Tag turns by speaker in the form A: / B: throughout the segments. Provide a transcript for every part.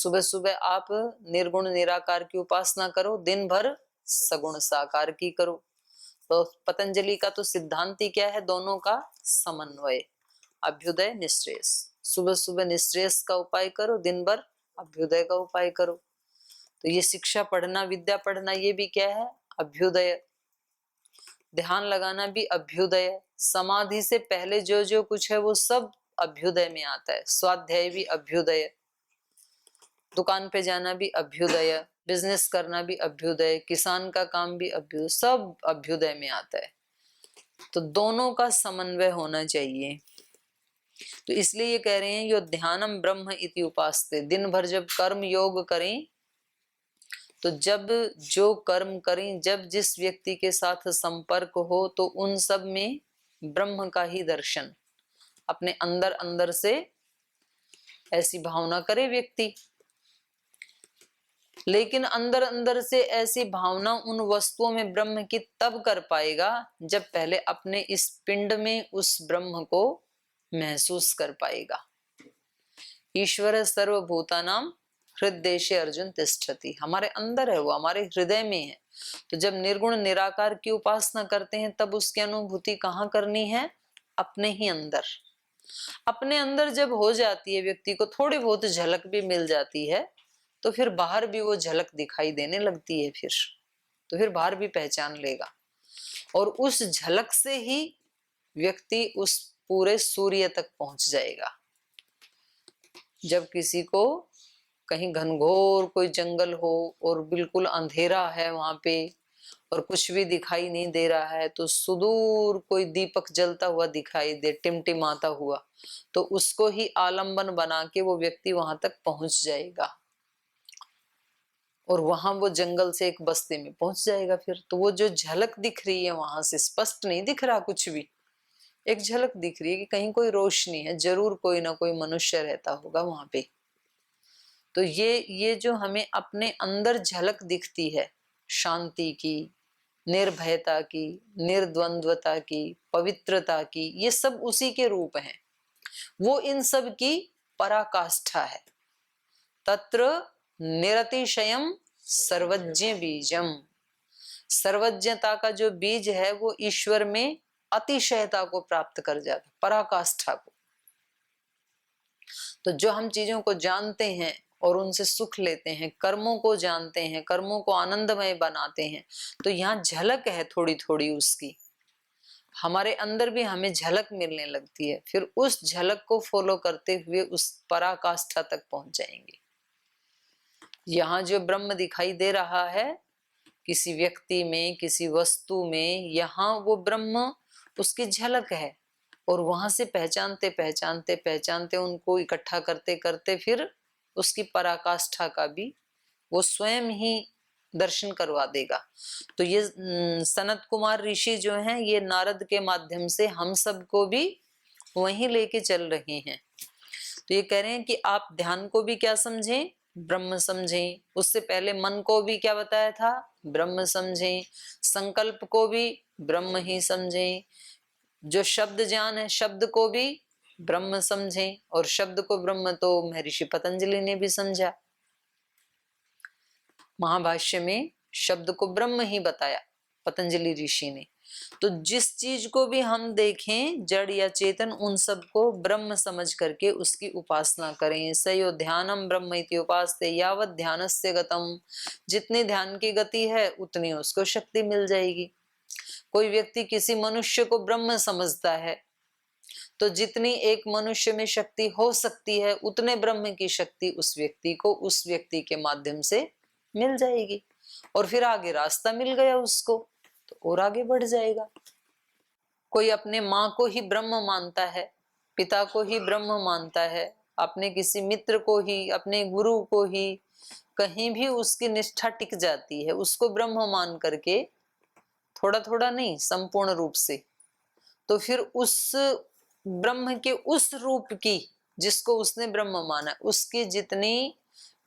A: सुबह सुबह आप निर्गुण निराकार की उपासना करो, दिन भर सगुण साकार की करो। तो पतंजलि का तो सिद्धांत ही क्या है? दोनों का समन्वय, अभ्युदय निश्रेयस। सुबह सुबह निश्रेयस का उपाय करो, दिन भर अभ्युदय का उपाय करो। तो ये शिक्षा पढ़ना, विद्या पढ़ना, ये भी क्या है? अभ्युदय। ध्यान लगाना भी अभ्युदय। समाधि से पहले जो जो कुछ है वो सब अभ्युदय में आता है। स्वाध्याय भी अभ्युदय, दुकान पे जाना भी अभ्युदय, बिजनेस करना भी अभ्युदय, किसान का काम भी अभ्युदय, सब अभ्युदय में आता है। तो दोनों का समन्वय होना चाहिए। तो इसलिए ये कह रहे हैं यो ध्यानम ब्रह्म इति उपास्ते। दिन भर जब कर्म योग करें, तो जब जो कर्म करें, जब जिस व्यक्ति के साथ संपर्क हो, तो उन सब में ब्रह्म का ही दर्शन अपने अंदर अंदर से ऐसी भावना करे व्यक्ति। लेकिन अंदर अंदर से ऐसी भावना उन वस्तुओं में ब्रह्म की तब कर पाएगा जब पहले अपने इस पिंड में उस ब्रह्म को महसूस कर पाएगा। ईश्वर सर्वभूतानां हृदयेशे अर्जुन तिष्ठति। हमारे अंदर है वो, हमारे हृदय में है। तो जब निर्गुण निराकार की उपासना करते हैं तब उसकी अनुभूति कहाँ करनी है? अपने ही अंदर। अपने अंदर जब हो जाती है, व्यक्ति को थोड़ी बहुत झलक भी मिल जाती है, तो फिर बाहर भी वो झलक दिखाई देने लगती है। तो फिर बाहर भी पहचान लेगा, और उस झलक से ही व्यक्ति उस पूरे सूर्य तक पहुंच जाएगा। जब किसी को कहीं घनघोर कोई जंगल हो और बिल्कुल अंधेरा है वहां पे और कुछ भी दिखाई नहीं दे रहा है, तो सुदूर कोई दीपक जलता हुआ दिखाई दे, टिमटिमाता हुआ, तो उसको ही आलंबन बना के वो व्यक्ति वहां तक पहुंच जाएगा, और वहां वो जंगल से एक बस्ती में पहुंच जाएगा। फिर तो वो जो झलक दिख रही है वहां से, स्पष्ट नहीं दिख रहा कुछ भी, एक झलक दिख रही है कि कहीं कोई रोशनी है, जरूर कोई ना कोई मनुष्य रहता होगा वहां पे। तो ये जो हमें अपने अंदर झलक दिखती है, शांति की, निर्भयता की, निर्द्वंद्वता की, पवित्रता की, ये सब उसी के रूप हैं। वो इन सब की पराकाष्ठा है। तत्र निरतिशयम सर्वज्ञ बीजम। सर्वज्ञता का जो बीज है वो ईश्वर में अतिशयता को प्राप्त कर जाता, पराकाष्ठा को। तो जो हम चीजों को जानते हैं और उनसे सुख लेते हैं, कर्मों को जानते हैं, कर्मों को आनंदमय बनाते हैं, तो यहाँ झलक है थोड़ी थोड़ी उसकी, हमारे अंदर भी हमें झलक मिलने लगती है। फिर उस झलक को फॉलो करते हुए उस पराकाष्ठा तक पहुंच जाएंगे। यहाँ जो ब्रह्म दिखाई दे रहा है किसी व्यक्ति में, किसी वस्तु में, यहाँ वो ब्रह्म उसकी झलक है, और वहां से पहचानते पहचानते पहचानते उनको इकट्ठा करते करते फिर उसकी पराकाष्ठा का भी वो स्वयं ही दर्शन करवा देगा। तो ये सनत कुमार ऋषि जो हैं, ये नारद के माध्यम से हम सबको भी वहीं लेके चल रहे हैं। तो ये कह रहे हैं कि आप ध्यान को भी क्या समझें? ब्रह्म समझें। उससे पहले मन को भी क्या बताया था? ब्रह्म समझें। संकल्प को भी ब्रह्म ही समझें। जो शब्द ज्ञान है, शब्द को भी ब्रह्म समझें। और शब्द को ब्रह्म तो महर्षि पतंजलि ने भी समझा, महाभाष्य में शब्द को ब्रह्म ही बताया पतंजलि ऋषि ने। तो जिस चीज को भी हम देखें, जड़ या चेतन, उन सबको ब्रह्म समझ करके उसकी उपासना करें। सयो ध्यानम ब्रह्म इति उपास्ते यावत् ध्यानस्य गतम। जितनी ध्यान की गति है उतनी उसको शक्ति मिल जाएगी। कोई व्यक्ति किसी मनुष्य को ब्रह्म समझता है, तो जितनी एक मनुष्य में शक्ति हो सकती है उतने ब्रह्म की शक्ति उस व्यक्ति को उस व्यक्ति के माध्यम से मिल जाएगी, और फिर आगे रास्ता मिल गया उसको, तो और आगे बढ़ जाएगा। कोई अपने माँ को ही ब्रह्म मानता है, पिता को ही ब्रह्म मानता है, अपने किसी मित्र को ही, अपने गुरु को ही, कहीं भी उसकी निष्ठा टिक जाती है, उसको ब्रह्म मान करके, थोड़ा थोड़ा नहीं, संपूर्ण रूप से। तो फिर उस ब्रह्म के उस रूप की, जिसको उसने ब्रह्म माना, उसकी जितनी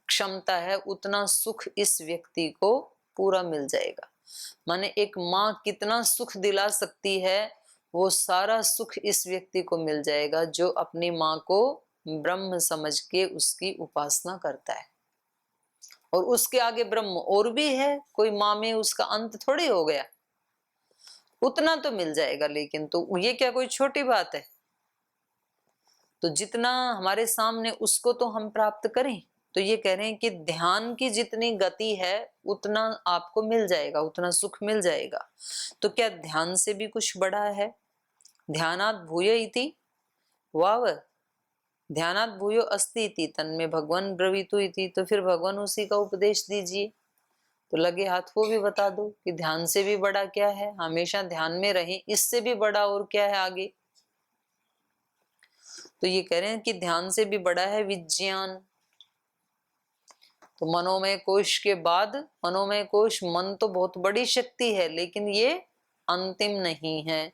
A: क्षमता है उतना सुख इस व्यक्ति को पूरा मिल जाएगा। माने एक माँ कितना सुख दिला सकती है, वो सारा सुख इस व्यक्ति को मिल जाएगा जो अपनी माँ को ब्रह्म समझ के उसकी उपासना करता है। और उसके आगे ब्रह्म और भी है, कोई माँ में उसका अंत थोड़ी हो गया, उतना तो मिल जाएगा। लेकिन तो ये क्या कोई छोटी बात है? तो जितना हमारे सामने उसको तो हम प्राप्त करें। तो ये कह रहे हैं कि ध्यान की जितनी गति है उतना आपको मिल जाएगा, उतना सुख मिल जाएगा। तो क्या ध्यान से भी कुछ बड़ा है? ध्यानात् भूय इति वाव, ध्यानात् भूयो अस्ति इति तन्मे भगवान ब्रवीतु इति। तो फिर भगवान उसी का उपदेश दीजिए। तो लगे हाथ वो भी बता दो कि ध्यान से भी बड़ा क्या है, हमेशा ध्यान में रहें, इससे भी बड़ा और क्या है आगे। तो ये कह रहे हैं कि ध्यान से भी बड़ा है विज्ञान। तो मनोमय कोश के बाद, मनोमय कोश मन तो बहुत बड़ी शक्ति है लेकिन ये अंतिम नहीं है।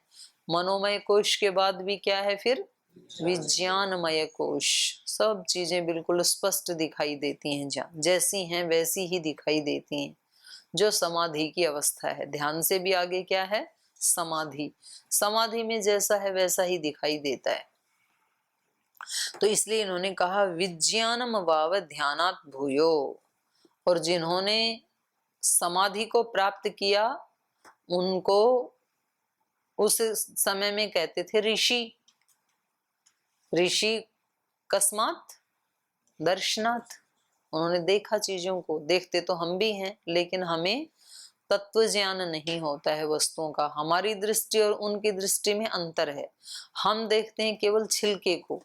A: मनोमय कोश के बाद भी क्या है फिर? विज्ञानमय कोश। सब चीजें बिल्कुल स्पष्ट दिखाई देती हैं, जैसी हैं वैसी ही दिखाई देती हैं, जो समाधि की अवस्था है। ध्यान से भी आगे क्या है? समाधि। समाधि में जैसा है वैसा ही दिखाई देता है। तो इसलिए इन्होंने कहा विज्ञानम वाव ध्यानात् भूयो। और जिन्होंने समाधि को प्राप्त किया उनको उस समय में कहते थे ऋषि। ऋषि कस्मात्? दर्शनात्। उन्होंने देखा चीजों को। देखते तो हम भी हैं लेकिन हमें तत्व ज्ञान नहीं होता है वस्तुओं का। हमारी दृष्टि और उनकी दृष्टि में अंतर है। हम देखते हैं केवल छिलके को,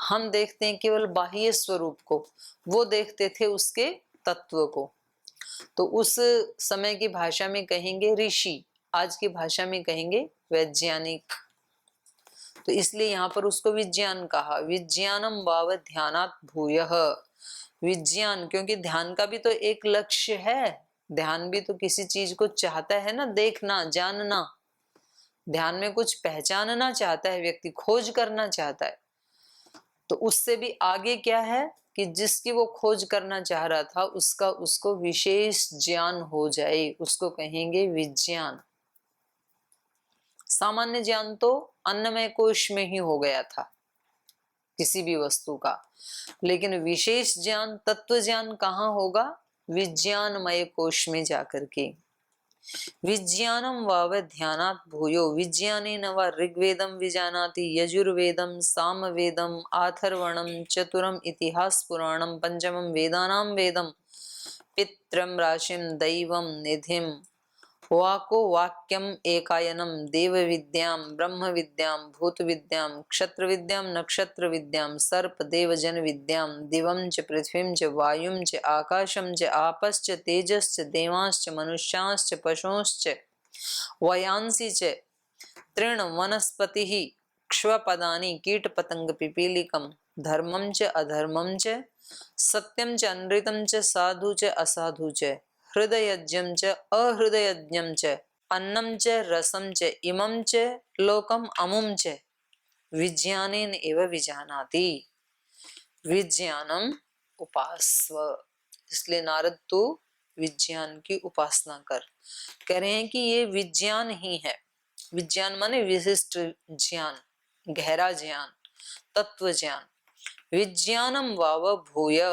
A: हम देखते हैं केवल बाह्य स्वरूप को, वो देखते थे उसके तत्व को। तो उस समय की भाषा में कहेंगे ऋषि, आज की भाषा में कहेंगे वैज्ञानिक। तो इसलिए यहाँ पर उसको विज्ञान कहा। विज्ञानम वाव ध्यानात् भूयः। विज्ञान, क्योंकि ध्यान का भी तो एक लक्ष्य है। ध्यान भी तो किसी चीज को चाहता है ना, देखना, जानना। ध्यान में कुछ पहचानना चाहता है व्यक्ति, खोज करना चाहता है। तो उससे भी आगे क्या है कि जिसकी वो खोज करना चाह रहा था उसका उसको विशेष ज्ञान हो जाए, उसको कहेंगे विज्ञान। सामान्य ज्ञान तो अन्नमय कोश में ही हो गया था किसी भी वस्तु का, लेकिन विशेष ज्ञान, तत्व ज्ञान कहाँ होगा? विज्ञानमय कोश में जाकर के। विज्ञानम वाव ध्यानात् भूयो विज्ञानेन वा ऋग्वेदं विजानाति यजुर्वेदं सामवेदं आथर्वणं चतुरम् इतिहास पुराणं पंचमं वेदानां वेदं पितरं राशिं दैवं निधिं वाको वाक्यम एकायनम देव विद्याम ब्रह्म विद्याम भूत विद्याम क्षत्र विद्याम नक्षत्र विद्याम सर्प देव जन विद्याम दिवं च पृथ्वीं च वायुं च आकाशं च आपश्च तेजश्च देवांश्च मनुष्यांश्च पशूंश्च वयांसि च तृण वनस्पतिः क्ष्वपदानि कीट पतंग पिपीलिकम धर्मं च अधर्मं च सत्यं च अनृतं च साधु च असाधु च हृदयज्ञं च अहृदयज्ञं च अन्नं च रसं च इमं च लोकम अमुं च विज्ञानेन एव विजानाति। विज्ञानम उपास्व। इसलिए नारद तू विज्ञान की उपासना कर। कह रहे हैं कि ये विज्ञान ही है। विज्ञान माने विशिष्ट ज्ञान, गहरा ज्ञान, तत्व ज्ञान। विज्ञानम वाव भूय।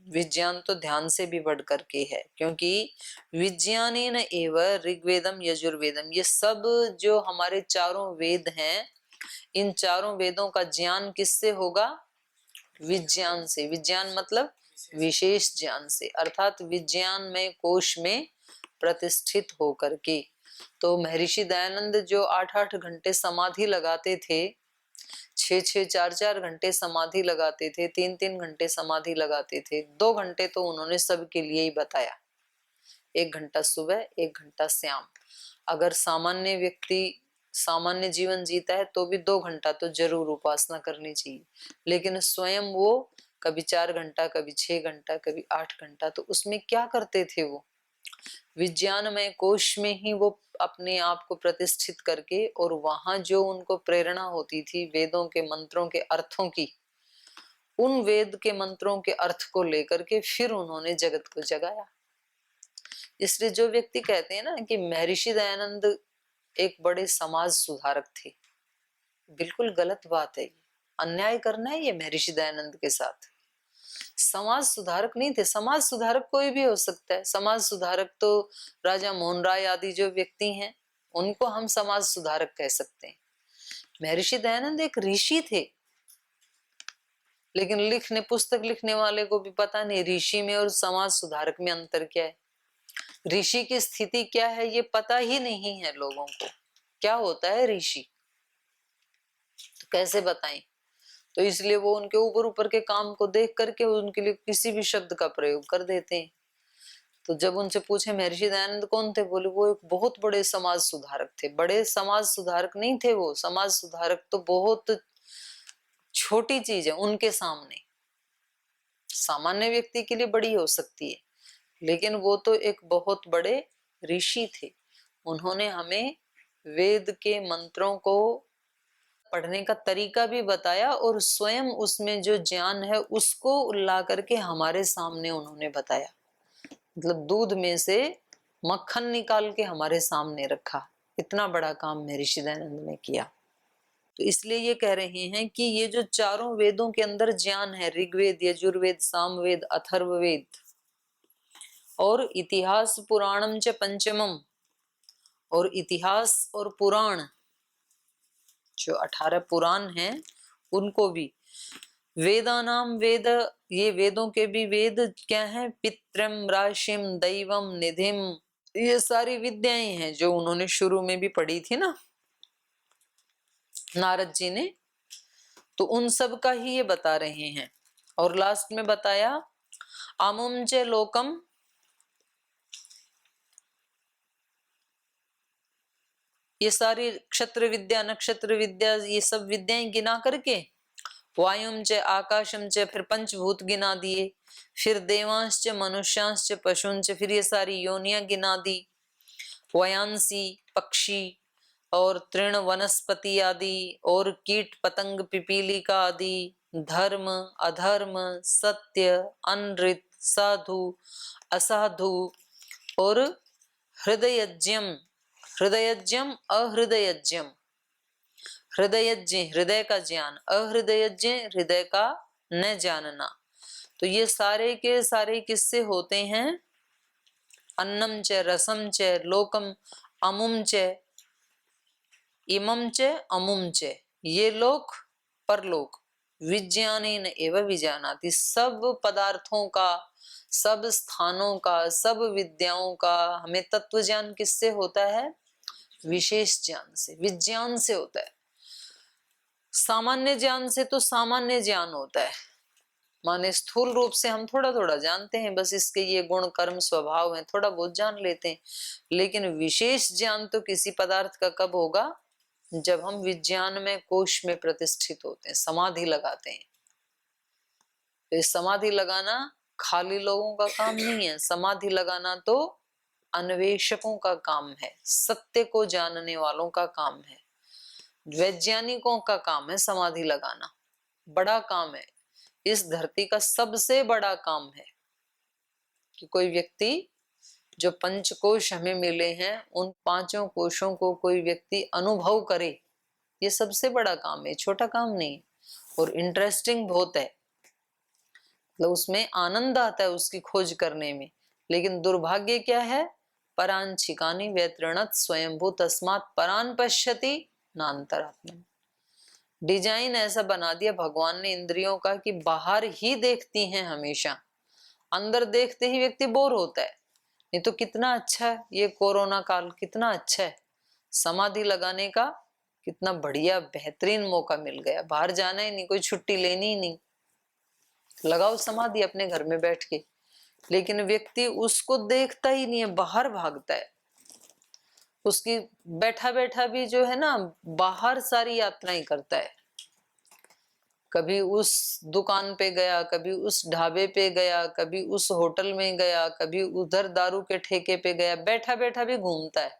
A: विज्ञान तो ध्यान से भी बढ़ करके है, क्योंकि विज्ञानेन एव ऋग्वेदम यजुर्वेदम, ये सब जो हमारे चारों वेद हैं, इन चारों वेदों का ज्ञान किससे होगा? विज्ञान से। विज्ञान मतलब विशेष ज्ञान से, अर्थात विज्ञान में कोश में प्रतिष्ठित होकर के। तो महर्षि दयानंद जो 8-8 घंटे समाधि लगाते थे, 6-6, 4-4 घंटे समाधि लगाते थे, 3-3 घंटे समाधि लगाते थे, 2 घंटे तो उन्होंने सबके लिए ही बताया। 1 घंटा सुबह, 1 घंटा शाम। अगर सामान्य व्यक्ति सामान्य जीवन जीता है तो भी 2 घंटा तो जरूर उपासना करनी चाहिए, लेकिन स्वयं वो कभी 4 घंटा, कभी 6 घंटा, कभी 8 घंटा। तो उसमें क्या करते थे वो? विज्ञानमय कोश में ही वो अपने आप को प्रतिष्ठित करके, और वहां जो उनको प्रेरणा होती थी वेदों के मंत्रों के अर्थों की, उन वेद के मंत्रों के अर्थ को लेकर के फिर उन्होंने जगत को जगाया। इसलिए जो व्यक्ति कहते हैं ना कि महर्षि दयानंद एक बड़े समाज सुधारक थे, बिल्कुल गलत बात है। अन्याय करना है ये महर्षि दयानंद के साथ। समाज सुधारक नहीं थे। समाज सुधारक कोई भी हो सकता है। समाज सुधारक तो राजा मोहन राय आदि जो व्यक्ति हैं उनको हम समाज सुधारक कह सकते हैं। महर्षि दयानंद एक ऋषि थे, लेकिन पुस्तक लिखने वाले को भी पता नहीं ऋषि में और समाज सुधारक में अंतर क्या है। ऋषि की स्थिति क्या है ये पता ही नहीं है लोगों को। क्या होता है ऋषि, तो कैसे बताएं। तो इसलिए वो उनके ऊपर ऊपर के काम को देख करके उनके लिए किसी भी शब्द का प्रयोग कर देते हैं। तो जब उनसे पूछे महर्षि दयानंद कौन थे, बोले वो एक बहुत बड़े समाज सुधारक थे। बड़े समाज सुधारक नहीं थे वो, समाज सुधारक तो बहुत छोटी चीज है उनके सामने। सामान्य व्यक्ति के लिए बड़ी हो सकती है, लेकिन वो तो एक बहुत बड़े ऋषि थे। उन्होंने हमें वेद के मंत्रों को पढ़ने का तरीका भी बताया और स्वयं उसमें जो ज्ञान है उसको ला करके हमारे सामने उन्होंने बताया। मतलब दूध में से मक्खन निकाल के हमारे सामने रखा। इतना बड़ा काम महर्षि दयानंद ने किया। तो इसलिए ये कह रहे हैं कि ये जो चारों वेदों के अंदर ज्ञान है, ऋग्वेद, यजुर्वेद, सामवेद, अथर्ववेद और इतिहास पुराणम च पंचमम, और इतिहास और पुराण जो 18 पुराण हैं उनको भी वेदानाम वेद, ये वेदों के भी वेद क्या है, पित्रम राशिम दैवम निधिम, ये सारी विद्याएं हैं जो उन्होंने शुरू में भी पढ़ी थी ना नारद जी ने। तो उन सब का ही ये बता रहे हैं। और लास्ट में बताया अमुम च लोकम, ये सारी क्षत्र विद्या, नक्षत्र विद्या, ये सब विद्याएं गिना करके वायुम च आकाशम च, फिर पंचभूत गिना दिए, फिर देवांश च मनुष्यांश च पशुंच, फिर ये सारी योनियां गिना दी, वयांसी पक्षी और तृण वनस्पति आदि और कीट पतंग पिपीलिका आदि, धर्म अधर्म, सत्य अनृत, साधु असाधु और हृदयज्ञम, हृदयज्ञम अहृदयज्ञम, हृदयज्ञ हृदय का ज्ञान, अहृदयज्ञ हृदय का न जानना। तो ये सारे के सारे किससे होते हैं, अन्नम च रसम च लोकम अमुम च इमम च अमुम च, ये लोक परलोक विज्ञानेन एव विजानाति, सब पदार्थों का, सब स्थानों का, सब विद्याओं का हमें तत्व ज्ञान किससे होता है, विशेष ज्ञान से, विज्ञान से होता है। सामान्य ज्ञान से तो सामान्य ज्ञान होता है, माने स्थूल रूप से हम थोड़ा थोड़ा जानते हैं, बस इसके ये गुण कर्म स्वभाव हैं, थोड़ा बहुत जान लेते हैं। लेकिन विशेष ज्ञान तो किसी पदार्थ का कब होगा, जब हम विज्ञान में कोश में प्रतिष्ठित होते हैं, समाधि लगाते हैं। तो इस समाधि लगाना खाली लोगों का काम नहीं है, समाधि लगाना तो अन्वेषकों का काम है, सत्य को जानने वालों का काम है, वैज्ञानिकों का काम है समाधि लगाना। बड़ा काम है, इस धरती का सबसे बड़ा काम है कि कोई व्यक्ति जो पंचकोश हमें मिले हैं उन पांचों कोशों को कोई व्यक्ति अनुभव करे, ये सबसे बड़ा काम है, छोटा काम नहीं। और इंटरेस्टिंग बहुत है, मतलब उसमें आनंद आता है उसकी खोज करने में। लेकिन दुर्भाग्य क्या है, परान छिकानी व्यतृणत स्वयंभू तस्मात् परान पश्यति नान्तरात्मन। डिजाइन ऐसा बना दिया भगवान ने इंद्रियों का कि बाहर ही देखती हैं हमेशा, अंदर देखते ही व्यक्ति बोर होता है। नहीं तो कितना अच्छा है ये कोरोना काल, कितना अच्छा है, समाधि लगाने का कितना बढ़िया बेहतरीन मौका मिल गया, बाहर जाना ही नहीं, कोई छुट्टी लेनी ही नहीं, लगाओ समाधि अपने घर में बैठ के। लेकिन व्यक्ति उसको देखता ही नहीं है, बाहर भागता है। उसकी बैठा बैठा भी जो है ना बाहर सारी यात्राएं करता है, कभी उस दुकान पे गया, कभी उस ढाबे पे गया, कभी उस होटल में गया, कभी उधर दारू के ठेके पे गया, बैठा बैठा भी घूमता है,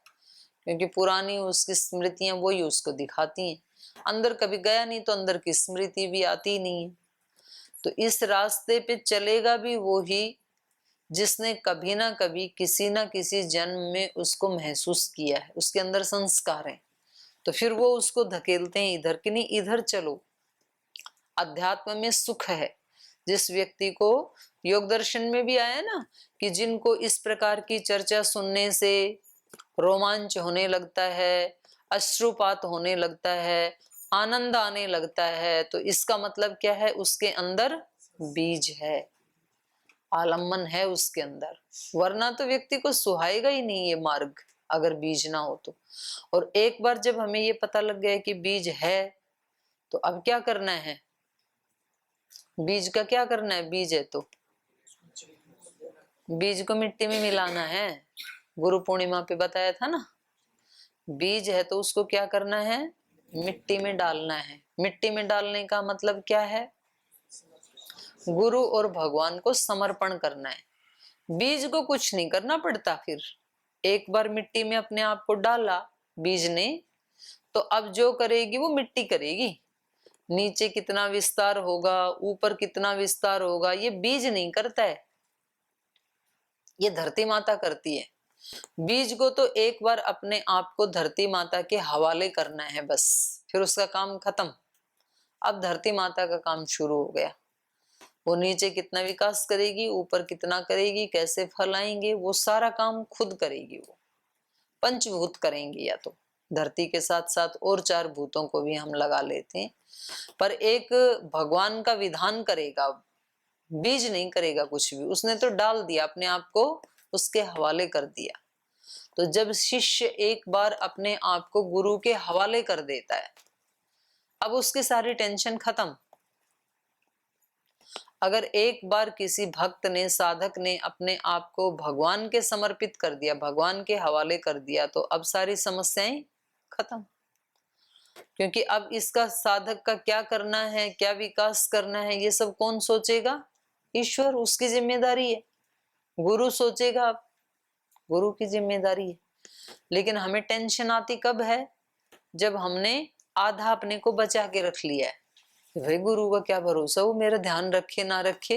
A: क्योंकि पुरानी उसकी स्मृतियां वही उसको दिखाती हैं। अंदर कभी गया नहीं तो अंदर की स्मृति भी आती नहीं है। तो इस रास्ते पे चलेगा भी वो ही जिसने कभी ना कभी किसी ना किसी जन्म में उसको महसूस किया है, उसके अंदर संस्कार है। तो फिर वो उसको धकेलते हैं इधर कि नहीं इधर चलो, अध्यात्म में सुख है, जिस व्यक्ति को योग दर्शन में भी आया ना कि जिनको इस प्रकार की चर्चा सुनने से रोमांच होने लगता है, अश्रुपात होने लगता है, आनंद आने लगता है, तो इसका मतलब क्या है? उसके अंदर बीज है, आलम्बन है उसके अंदर, वरना तो व्यक्ति को सुहाएगा ही नहीं ये मार्ग अगर बीज ना हो तो। और एक बार जब हमें ये पता लग गया कि बीज है तो अब क्या करना है? बीज का क्या करना है? बीज है तो बीज को मिट्टी में मिलाना है। गुरु पूर्णिमा पे बताया था ना, बीज है तो उसको क्या करना है? मिट्टी में डालना है। मिट्टी में डालने का मतलब क्या है? गुरु और भगवान को समर्पण करना है। बीज को कुछ नहीं करना पड़ता। फिर एक बार मिट्टी में अपने आप को डाला बीज ने, तो अब जो करेगी वो मिट्टी करेगी। नीचे कितना विस्तार होगा, ऊपर कितना विस्तार होगा, ये बीज नहीं करता है, ये धरती माता करती है। बीज को तो एक बार अपने आप को धरती माता के हवाले करना है बस, फिर उसका काम खत्म। अब धरती माता का काम शुरू हो गया। वो नीचे कितना विकास करेगी, ऊपर कितना करेगी, कैसे फल आएंगे, वो सारा काम खुद करेगी। वो पंचभूत करेंगे, या तो धरती के साथ साथ और 4 भूतों को भी हम लगा लेते हैं, पर एक भगवान का विधान करेगा, बीज नहीं करेगा कुछ भी। उसने तो डाल दिया, अपने आप को उसके हवाले कर दिया। तो जब शिष्य एक बार अपने आप को गुरु के हवाले कर देता है, अब उसकी सारी टेंशन खत्म। अगर एक बार किसी भक्त ने, साधक ने अपने आप को भगवान के समर्पित कर दिया, भगवान के हवाले कर दिया, तो अब सारी समस्याएं खत्म। क्योंकि अब इसका साधक का क्या करना है, क्या विकास करना है, ये सब कौन सोचेगा? ईश्वर, उसकी जिम्मेदारी है। गुरु सोचेगा, अब गुरु की जिम्मेदारी है। लेकिन हमें टेंशन आती कब है? जब हमने आधा अपने को बचा के रख लिया है। भाई गुरु का क्या भरोसा, वो मेरा ध्यान रखे ना रखे,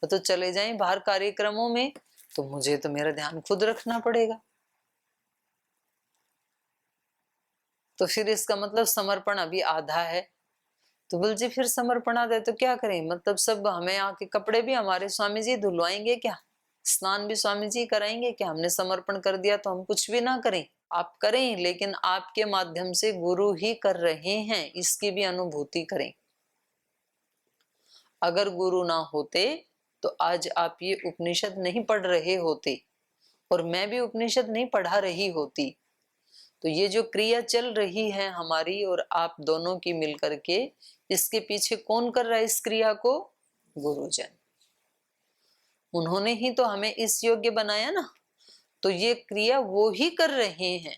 A: वो तो चले जाएं बाहर कार्यक्रमों में, तो मुझे तो मेरा ध्यान खुद रखना पड़ेगा। तो फिर इसका मतलब समर्पण अभी आधा है। तो बोल जी फिर समर्पण आधा है तो क्या करें? मतलब सब हमें आके कपड़े भी हमारे स्वामी जी धुलवाएंगे क्या? स्नान भी स्वामी जी कराएंगे क्या? हमने समर्पण कर दिया तो हम कुछ भी ना करें? आप करें, लेकिन आपके माध्यम से गुरु ही कर रहे हैं, इसकी भी अनुभूति करें। अगर गुरु ना होते तो आज आप ये उपनिषद नहीं पढ़ रहे होते, और मैं भी उपनिषद नहीं पढ़ा रही होती। तो ये जो क्रिया चल रही है हमारी और आप दोनों की मिलकर के, इसके पीछे कौन कर रहा है इस क्रिया को? गुरुजन। उन्होंने ही तो हमें इस योग्य बनाया ना। तो ये क्रिया वो ही कर रहे हैं,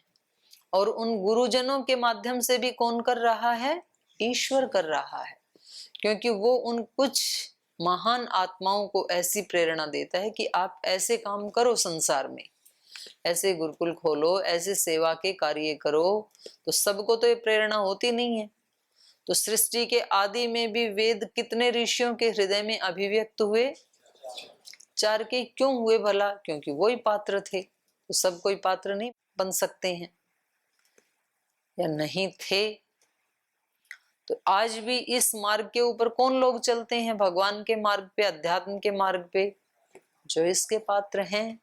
A: और उन गुरुजनों के माध्यम से भी कौन कर रहा है? ईश्वर कर रहा है। क्योंकि वो उन कुछ महान आत्माओं को ऐसी प्रेरणा देता है कि आप ऐसे काम करो संसार में, ऐसे गुरुकुल खोलो, ऐसे सेवा के कार्य करो। तो सबको तो ये प्रेरणा होती नहीं है। तो सृष्टि के आदि में भी वेद कितने ऋषियों के हृदय में अभिव्यक्त हुए? 4 के। क्यों हुए भला? क्योंकि वही पात्र थे। तो सब कोई पात्र नहीं बन सकते हैं, या नहीं थे। तो आज भी इस मार्ग के ऊपर कौन लोग चलते हैं? भगवान के मार्ग पे, अध्यात्म के मार्ग पे, जो इसके पात्र हैं।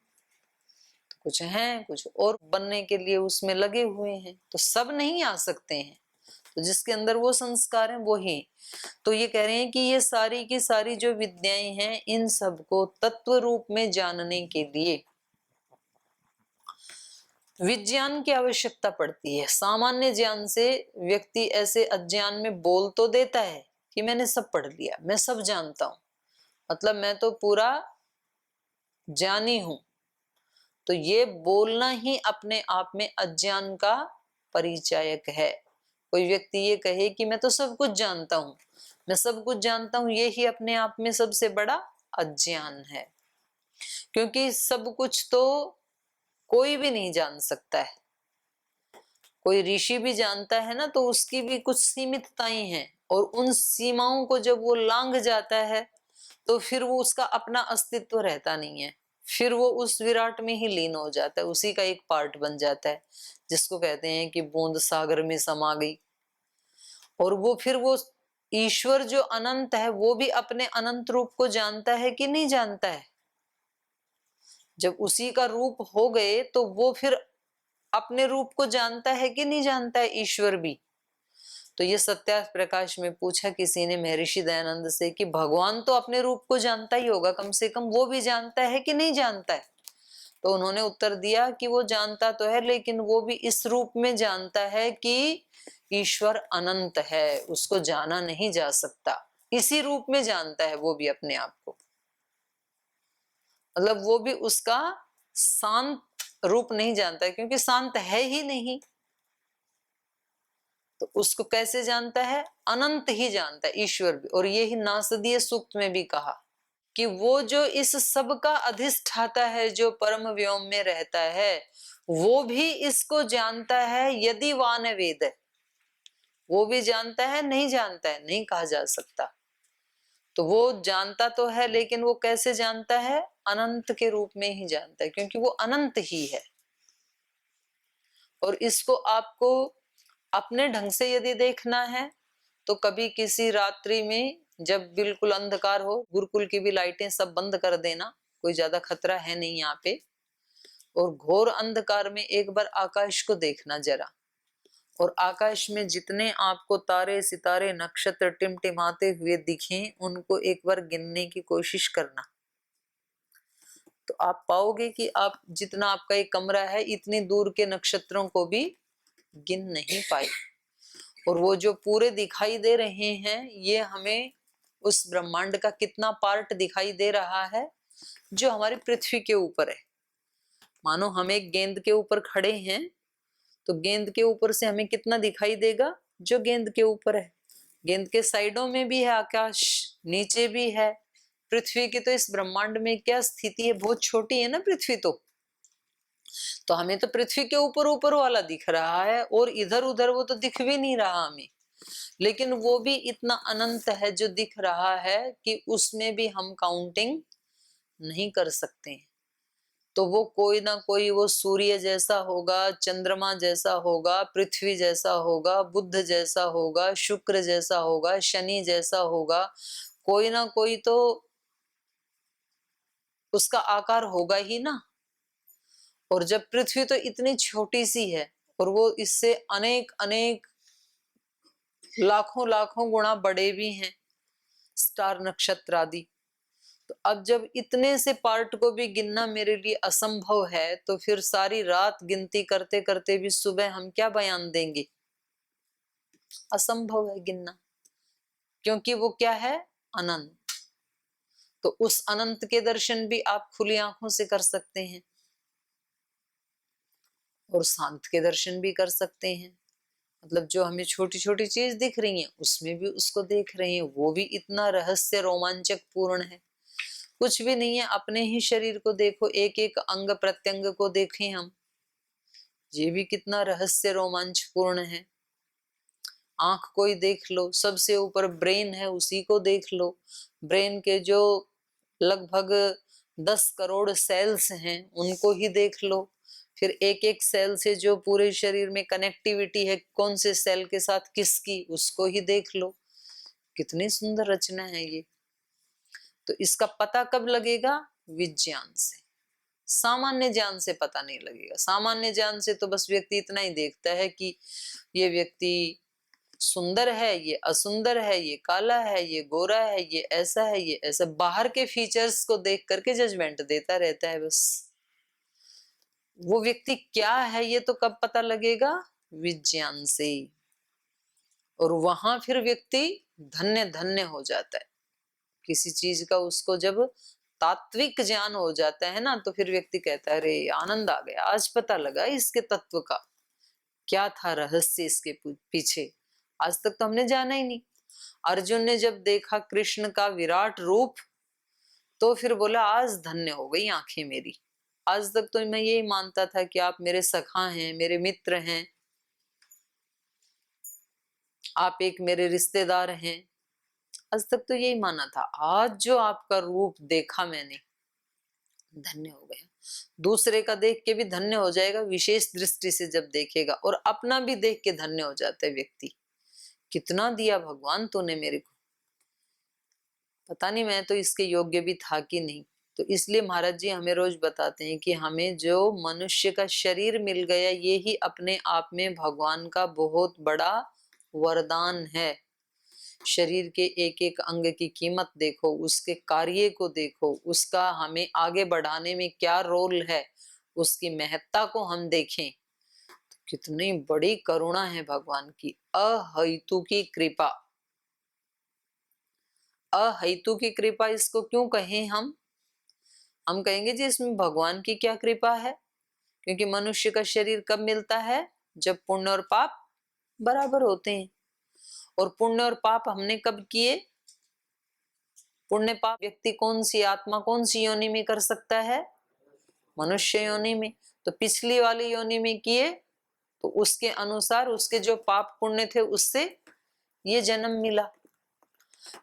A: तो कुछ हैं, कुछ और बनने के लिए उसमें लगे हुए हैं। तो सब नहीं आ सकते हैं। तो जिसके अंदर वो संस्कार हैं वो ही। तो ये कह रहे हैं कि ये सारी की सारी जो विद्याएं हैं, इन सबको तत्व रूप में जानने के लिए विज्ञान की आवश्यकता पड़ती है। सामान्य ज्ञान से व्यक्ति ऐसे अज्ञान में बोल तो देता है कि मैंने सब पढ़ लिया, मैं सब जानता हूं, मतलब मैं तो पूरा ज्ञानी हूं। तो ये बोलना ही अपने आप में अज्ञान का परिचायक है। कोई व्यक्ति ये कहे कि मैं तो सब कुछ जानता हूं, मैं सब कुछ जानता हूं, ये ही अपने आप में सबसे बड़ा अज्ञान है। क्योंकि सब कुछ तो कोई भी नहीं जान सकता है। कोई ऋषि भी जानता है ना, तो उसकी भी कुछ सीमितताएं हैं, और उन सीमाओं को जब वो लांघ जाता है तो फिर वो उसका अपना अस्तित्व रहता नहीं है। फिर वो उस विराट में ही लीन हो जाता है, उसी का एक पार्ट बन जाता है, जिसको कहते हैं कि बूंद सागर में समा गई। और वो फिर वो ईश्वर जो अनंत है वो भी अपने अनंत रूप को जानता है कि नहीं जानता है? जब उसी का रूप हो गए तो वो फिर अपने रूप को जानता है कि नहीं जानता है ईश्वर भी? तो ये सत्या प्रकाश में पूछा किसी ने महर्षि दयानंद से कि भगवान तो अपने रूप को जानता ही होगा, कम से कम वो भी जानता है कि नहीं जानता है? तो उन्होंने उत्तर दिया कि वो जानता तो है, लेकिन वो भी इस रूप में जानता है कि ईश्वर अनंत है, उसको जाना नहीं जा सकता। इसी रूप में जानता है वो भी अपने आप को, मतलब वो भी उसका शांत रूप नहीं जानता है, क्योंकि शांत है ही नहीं। तो उसको कैसे जानता है? अनंत ही जानता है ईश्वर भी। और ये ही नासदीय सूक्त में भी कहा कि वो जो इस सब का अधिष्ठाता है, जो परम व्योम में रहता है, वो भी इसको जानता है। यदि वान वेद है, वो भी जानता है, नहीं जानता है नहीं कहा जा सकता। तो वो जानता तो है, लेकिन वो कैसे जानता है? अनंत के रूप में ही जानता है, क्योंकि वो अनंत ही है। और इसको आपको अपने ढंग से यदि देखना है तो कभी किसी रात्रि में जब बिल्कुल अंधकार हो, गुरुकुल की भी लाइटें सब बंद कर देना, कोई ज्यादा खतरा है नहीं यहाँ पे, और घोर अंधकार में एक बार आकाश को देखना जरा, और आकाश में जितने आपको तारे सितारे नक्षत्र टिमटिमाते हुए दिखें उनको एक बार गिनने की कोशिश करना। तो आप पाओगे कि आप जितना आपका एक कमरा है, इतनी दूर के नक्षत्रों को भी गिन नहीं पाए। और वो जो पूरे दिखाई दे रहे हैं, ये हमें उस ब्रह्मांड का कितना पार्ट दिखाई दे रहा है जो हमारी पृथ्वी के ऊपर है। मानो हम एक गेंद के ऊपर खड़े हैं, तो गेंद के ऊपर से हमें कितना दिखाई देगा? जो गेंद के ऊपर है। गेंद के साइडों में भी है आकाश, नीचे भी है। पृथ्वी की तो इस ब्रह्मांड में क्या स्थिति है, बहुत छोटी है ना पृथ्वी। तो हमें तो पृथ्वी के ऊपर ऊपर वाला दिख रहा है, और इधर उधर वो तो दिख भी नहीं रहा हमें। लेकिन वो भी इतना अनंत है जो दिख रहा है कि उसमें भी हम काउंटिंग नहीं कर सकते। तो वो कोई ना कोई, वो सूर्य जैसा होगा, चंद्रमा जैसा होगा, पृथ्वी जैसा होगा, बुध जैसा होगा, शुक्र जैसा होगा, शनि जैसा होगा, कोई ना कोई तो उसका आकार होगा ही ना। और जब पृथ्वी तो इतनी छोटी सी है, और वो इससे अनेक अनेक लाखों लाखों गुना बड़े भी हैं, स्टार नक्षत्र आदि। तो अब जब इतने से पार्ट को भी गिनना मेरे लिए असंभव है, तो फिर सारी रात गिनती करते करते भी सुबह हम क्या बयान देंगे? असंभव है गिनना, क्योंकि वो क्या है? अनंत। तो उस अनंत के दर्शन भी आप खुली आंखों से कर सकते हैं, और शांत के दर्शन भी कर सकते हैं। मतलब जो हमें छोटी छोटी चीज दिख रही है उसमें भी उसको देख रहे हैं, वो भी इतना रहस्य रोमांचक पूर्ण है। कुछ भी नहीं है, अपने ही शरीर को देखो, एक एक अंग प्रत्यंग को देखें हम, ये भी कितना रहस्य रोमांच पूर्ण है। आंख को ही देख लो, सबसे ऊपर ब्रेन है, उसी को देख लो। ब्रेन के जो लगभग 10 करोड़ सेल्स हैं उनको ही देख लो। फिर एक एक सेल से जो पूरे शरीर में कनेक्टिविटी है, कौन से सेल के साथ किसकी, उसको ही देख लो। कितनी सुंदर रचना है ये। तो इसका पता कब लगेगा? विज्ञान से। सामान्य ज्ञान से पता नहीं लगेगा। सामान्य ज्ञान से तो बस व्यक्ति इतना ही देखता है कि ये व्यक्ति सुंदर है, ये असुंदर है, ये काला है, ये गोरा है, ये ऐसा है, ये ऐसा, बाहर के फीचर्स को देख करके जजमेंट देता रहता है बस। वो व्यक्ति क्या है ये तो कब पता लगेगा? विज्ञान से। और वहां फिर व्यक्ति धन्य धन्य हो जाता है। किसी चीज का उसको जब तात्विक ज्ञान हो जाता है ना, तो फिर व्यक्ति कहता है अरे आनंद आ गया, आज पता लगा इसके तत्व का, क्या था रहस्य इसके पीछे, आज तक तो हमने जाना ही नहीं। अर्जुन ने जब देखा कृष्ण का विराट रूप, तो फिर बोला आज धन्य हो गई आंखें मेरी। आज तक तो मैं यही मानता था कि आप मेरे सखा हैं, मेरे मित्र हैं, आप एक मेरे रिश्तेदार हैं। आज तक तो यही माना था, आज जो आपका रूप देखा मैंने, धन्य हो गया। दूसरे का देख के भी धन्य हो जाएगा, विशेष दृष्टि से जब देखेगा, और अपना भी देख के धन्य हो जाता है व्यक्ति कितना दिया भगवान तूने मेरे को, पता नहीं मैं तो इसके योग्य भी था कि नहीं। तो इसलिए महाराज जी हमें रोज बताते हैं कि हमें जो मनुष्य का शरीर मिल गया ये ही अपने आप में भगवान का बहुत बड़ा वरदान है। शरीर के एक एक अंग की कीमत देखो, उसके कार्य को देखो, उसका हमें आगे बढ़ाने में क्या रोल है, उसकी महत्ता को हम देखें। तो कितनी बड़ी करुणा है भगवान की, अहेतु की कृपा। अहेतु की कृपा इसको क्यों कहें हम कहेंगे जी इसमें भगवान की क्या कृपा है, क्योंकि मनुष्य का शरीर कब मिलता है, जब पुण्य और पाप बराबर होते हैं। और पुण्य और पाप हमने कब किए, पुण्य पाप व्यक्ति कौन सी आत्मा कौन सी योनि में कर सकता है, मनुष्य योनि में। तो पिछली वाली योनि में किए तो उसके अनुसार उसके जो पाप पुण्य थे उससे ये जन्म मिला।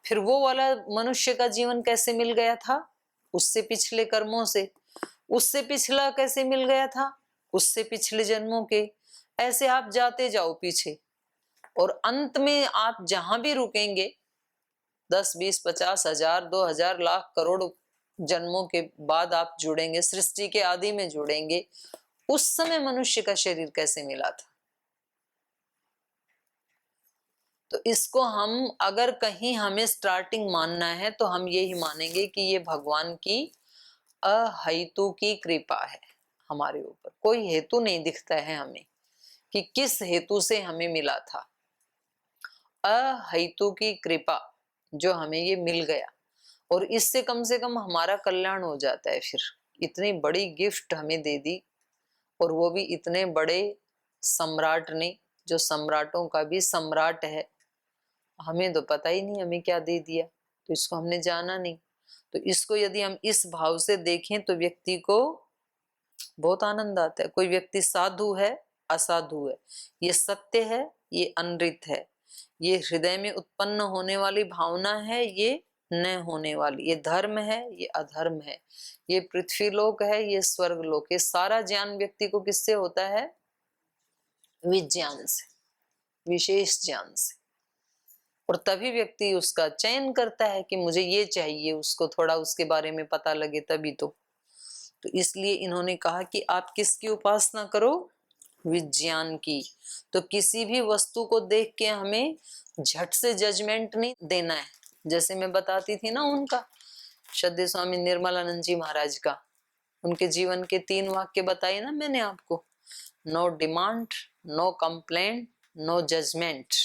A: फिर वो वाला मनुष्य का जीवन कैसे मिल गया था, उससे पिछले कर्मों से। उससे पिछला कैसे मिल गया था, उससे पिछले जन्मों के। ऐसे आप जाते जाओ पीछे, और अंत में आप जहां भी रुकेंगे 10, 20, 50, 1000, 2000, लाख, करोड़ जन्मों के बाद आप जुड़ेंगे, सृष्टि के आदि में जुड़ेंगे। उस समय मनुष्य का शरीर कैसे मिला था। तो इसको हम अगर कहीं हमें स्टार्टिंग मानना है तो हम यही मानेंगे कि ये भगवान की अहेतु की कृपा है हमारे ऊपर। कोई हेतु नहीं दिखता है हमें कि किस हेतु से हमें मिला था। अहेतु की कृपा जो हमें ये मिल गया, और इससे कम से कम हमारा कल्याण हो जाता है। फिर इतनी बड़ी गिफ्ट हमें दे दी, और वो भी इतने बड़े सम्राट ने, जो सम्राटों का भी सम्राट है। हमें तो पता ही नहीं हमें क्या दे दिया, तो इसको हमने जाना नहीं। तो इसको यदि हम इस भाव से देखें तो व्यक्ति को बहुत आनंद आता है। कोई व्यक्ति साधु है, असाधु है, ये सत्य है, ये अनृत है, ये हृदय में उत्पन्न होने वाली भावना है, ये न होने वाली, ये धर्म है, ये अधर्म है, ये पृथ्वी लोक है, ये स्वर्ग लोक। ये सारा ज्ञान व्यक्ति को किससे होता है, विज्ञान से, विशेष ज्ञान से। और तभी व्यक्ति उसका चयन करता है कि मुझे ये चाहिए, उसको थोड़ा उसके बारे में पता लगे तभी तो इसलिए इन्होंने कहा कि आप किसकी उपासना करो, विज्ञान की। तो किसी भी वस्तु को देख के हमें झट से जजमेंट नहीं देना है। जैसे मैं बताती थी ना उनका, श्रद्धेय स्वामी निर्मलानंद जी महाराज का, उनके जीवन के 3 वाक्य बताए ना मैंने आपको। No demand, no complaint, no judgement.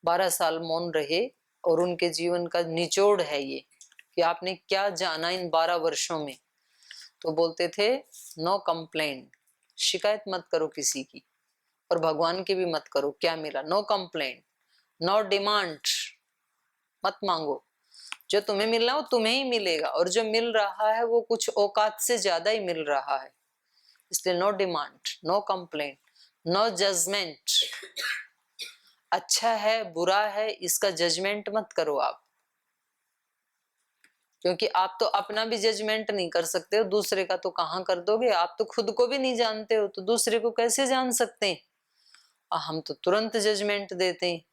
A: 12 साल मौन रहे, और उनके जीवन का निचोड़ है ये कि आपने क्या जाना इन 12 वर्षों में। तो बोलते थे नो कंप्लेंट, शिकायत मत करो किसी की, और भगवान की भी मत करो। क्या मिला, नो कंप्लेंट। नो डिमांड, मत मांगो, जो तुम्हें मिलना वो तुम्हें ही मिलेगा, और जो मिल रहा है वो कुछ औकात से ज्यादा ही मिल रहा है। इसलिए no demand, no complaint, no judgement. अच्छा है बुरा है इसका जजमेंट मत करो आप, क्योंकि आप तो अपना भी जजमेंट नहीं कर सकते हो, दूसरे का तो कहाँ कर दोगे। आप तो खुद को भी नहीं जानते हो तो दूसरे को कैसे जान सकते हैं। हम तो तुरंत जजमेंट देते हैं।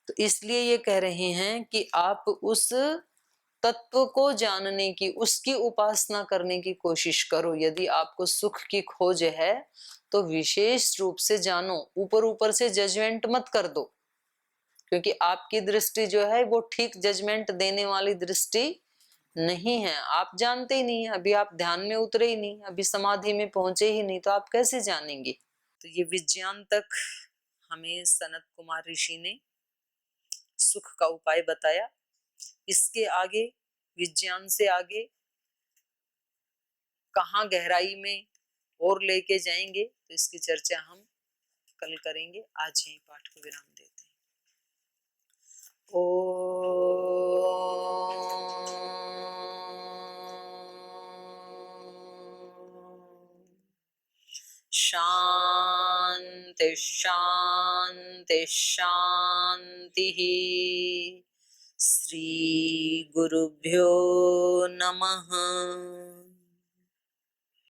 A: तो इसलिए ये कह रहे हैं कि आप उस तत्व को जानने की, उसकी उपासना करने की कोशिश करो। यदि आपको सुख की खोज है तो विशेष रूप से जानो, ऊपर ऊपर से जजमेंट मत कर दो, क्योंकि आपकी दृष्टि जो है वो ठीक जजमेंट देने वाली दृष्टि नहीं है। आप जानते ही नहीं, अभी आप ध्यान में उतरे ही नहीं, अभी समाधि में पहुंचे ही नहीं, तो आप कैसे जानेंगे। तो ये विज्ञान तक हमें सनत कुमार ऋषि ने सुख का उपाय बताया। इसके आगे, विज्ञान से आगे कहाँ गहराई में और लेके जाएंगे, तो इसकी चर्चा हम कल करेंगे। आज यही पाठ को विराम देते हैं। शांति शांति शांति। श्री गुरुभ्यो नमः।